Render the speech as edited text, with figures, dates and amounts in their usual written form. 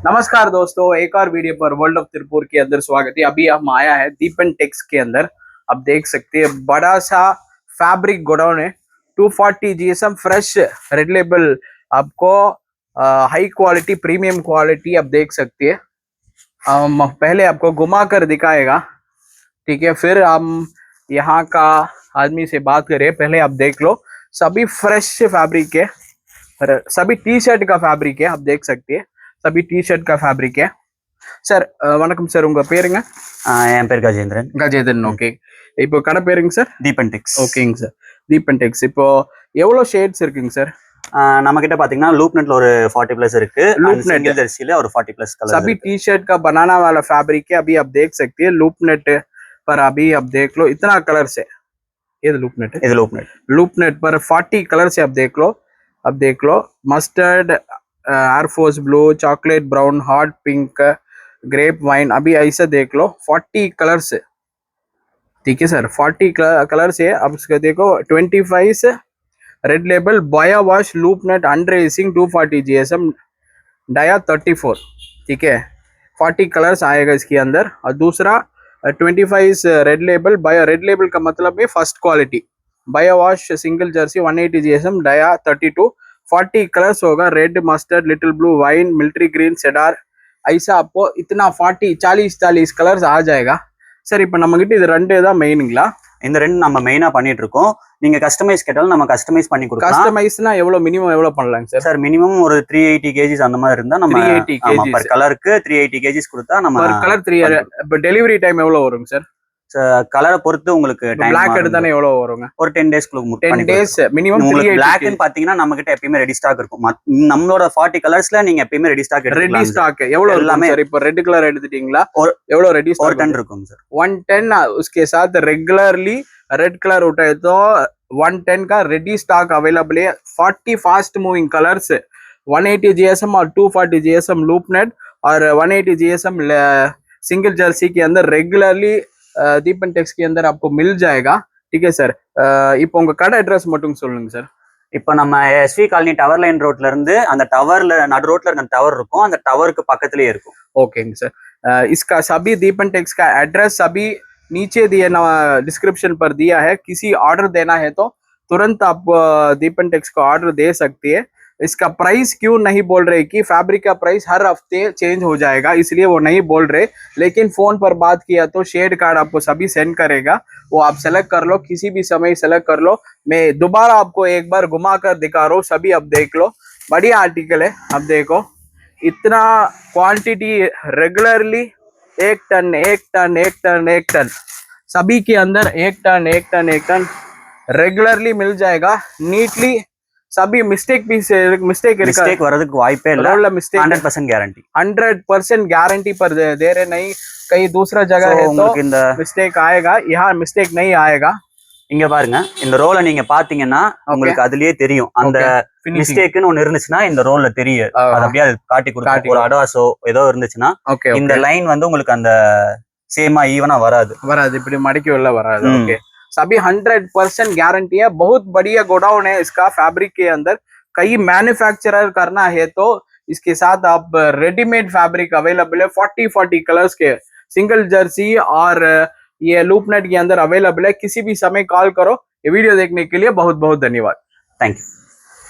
नमस्कार दोस्तों, एक और वीडियो पर वर्ल्ड ऑफ तिरुपुर के अंदर स्वागत है। अभी हम आया है दीपन टेक्स के अंदर। आप देख सकते हैं बड़ा सा फैब्रिक गोडाउन है। 240 जीएसएम फ्रेश रेड लेबल, आपको हाई क्वालिटी प्रीमियम क्वालिटी आप देख सकते हैं। हम पहले आपको घुमा कर दिखाएगा, ठीक है, फिर हम यहाँ का आदमी से बात करें। पहले आप देख लो, सभी फ्रेश फैब्रिक है, सभी टी शर्ट का फैब्रिक है। आप देख सकते हैं सभी टी शर्ट का फैब्रिक है। சார் வணக்கம் சார், உங்க பேருங்க? என் பேர் கஜேந்திரன். கஜேந்திரன், ஓகே. இப்போ கடை பேருங்க சார்? தீபன் டெக்ஸ். ஓகேங்க சார், தீபன் டெக்ஸ். இப்போ எவ்வளோ ஷேட்ஸ் இருக்குங்க சார்? நம்ம கிட்ட பாத்தீங்கன்னா लूप नेट ஒரு 40 प्लस இருக்கு. लूप नेट जर्सीல ஒரு 40 प्लस कलर। सभी टी शर्ट का बनाना वाला फैब्रिक है। अभी आप देख सकते हैं लूप नेट पर। अभी आप देख लो इतना कलर से, ये लूप नेट है, लूप नेट पर 40 कलर से आप देख लो। अब देख लो mustard, air force blue, chocolate brown, hot pink, grape wine. अभी ऐसा देख लो 40 कलर्स, ठीक है सर, 40 कलर्स है। अब इसका देखो 25 रेड लेबल बाया wash loop net under racing 240 GSM dia 34, ठीक है। 40 कलर्स आएगा इसके अंदर। और दूसरा 25 रेड लेबल बाया, रेड लेबल का मतलब है फर्स्ट क्वालिटी, बाया wash single jersey 180 GSM dia 32। 40 colours होगा, red, mustard, little blue, wine, military green, cedar. ऐसा आपको इतना 40 कलर्स आ जाएगा சார்। இப்போ நம்ம கிட்ட இது ரெண்டு தான் மெயினுங்களா? இந்த ரெண்டு நம்ம மெயினா பண்ணிட்டு இருக்கோம். நீங்க கஸ்டமைஸ் கேட்டாலும் நம்ம கஸ்டமைஸ் பண்ணி கொடுக்கலாம். கஸ்டமைஸ்னா எவ்வளவு மினிமம் எவ்வளவு பண்ணலாங்க சார்? சார் மினிமம் ஒரு 380 கேஜிஸ் அந்த மாதிரி இருந்தா நம்ம 380 கேஜிஸ் பர் கலருக்கு 380 கேஜிஸ் கொடுத்தா நம்ம பர் கலர் 3. இப்போ டெலிவரி டைம் எவ்வளவு வரும் சார்? கலரை பொறுத்து உங்களுக்கு பிளாக் எடுத்தானே எவ்வளவு வருங்க? ஒரு 10 டேஸ்க்குள்ள 10 டேஸ் மினிமம். பிளாக் பாத்தீங்கன்னா நம்ம கிட்ட எப்பயுமே ரெடி ஸ்டாக் இருக்கும். நம்மளோட 40 கலர்ஸ்ல நீங்க எப்பயுமே ரெடி ஸ்டாக் ரெடி ஸ்டாக் எவ்வளவு எல்லாமே சார்? இப்போ ரெட் கலர் எடுத்துட்டீங்களா? எவ்வளவு ரெடி ஸ்டாக்? 110 இருக்கும் சார்। 110 उसके साथ रेगुलरली रेड कलर उठाए तो 110 का रेडी स्टॉक अवेलेबल है। 40 फास्ट मूविंग कलर्स, 180 जीएसएम और 240 जीएसएम लूप नेट और 180 जीएसएम सिंगल जर्सी के अंदर रेगुलरली दीपन टेक्स के अंदर आपको मिल जाएगा, ठीक है सर। இப்போ உங்க கடை அட்ரஸ் மட்டும் சொல்லுங்க சார்। இப்போ நம்ம எஸ்வி காலனி டவர் லைன் ரோட்ல இருந்து அந்த டவர்ல நடு ரோட்ல இருக்க டவர் இருக்கும், அந்த டவருக்கு பக்கத்துலயே இருக்கும்। ओकेங்க सर। इसका सभी दीपन टेक्स का एड्रेस सभी नीचे दिए डिस्क्रिप्शन पर दिया है। किसी ऑर्डर देना है तो तुरंत आप दीपन टेक्स को ऑर्डर दे सकती है। इसका प्राइस क्यों नहीं बोल रहे कि फैब्रिक का प्राइस हर हफ्ते चेंज हो जाएगा, इसलिए वो नहीं बोल रहे। लेकिन फोन पर बात किया तो शेड कार्ड आपको सभी सेंड करेगा, वो आप सेलेक्ट कर लो, किसी भी समय सेलेक्ट कर लो। मैं दोबारा आपको एक बार घुमा कर दिखा रहा हूँ, सभी अब देख लो। बढ़िया आर्टिकल है। अब देखो इतना quantity regularly 1 ton 1 ton 1 ton 1 ton सभी के अंदर 1 टन 1 टन 1 टन रेगुलरली मिल जाएगा नीटली। सभी मिस्टेक வரதுக்கு வாய்ப்பே இல்ல। 100% गारंटी 100% गारंटी पर दे रहे। नहीं कहीं दूसरा जगह है तो मिस्टेक आएगा, यहाँ मिस्टेक नहीं आएगा। இங்க பாருங்க, இந்த ரோல நீங்க பாத்தீங்கன்னா உங்களுக்கு அதுலயே தெரியும் அந்த மிஸ்டேக்னு ஒன்னு இருந்துச்சுன்னா இந்த ரோல்ல தெரியும்। அது அப்படியே காட்டி கொடுக்கும்। ஒரு அடாசோ ஏதோ இருந்துச்சுன்னா இந்த லைன் வந்து உங்களுக்கு அந்த சேமா ஈவனா வராது, இப்படி மடக்கி உள்ள வராது। ஓகே, सभी 100% गारंटी है। बहुत बढ़िया गोडाउन है इसका फैब्रिक के अंदर। कई मैन्युफैक्चरर करना है तो इसके साथ आप रेडीमेड फैब्रिक अवेलेबल है। 40 कलर्स के सिंगल जर्सी और ये लूप नेट के अंदर अवेलेबल है। किसी भी समय कॉल करो। ये वीडियो देखने के लिए बहुत बहुत धन्यवाद। Thank you.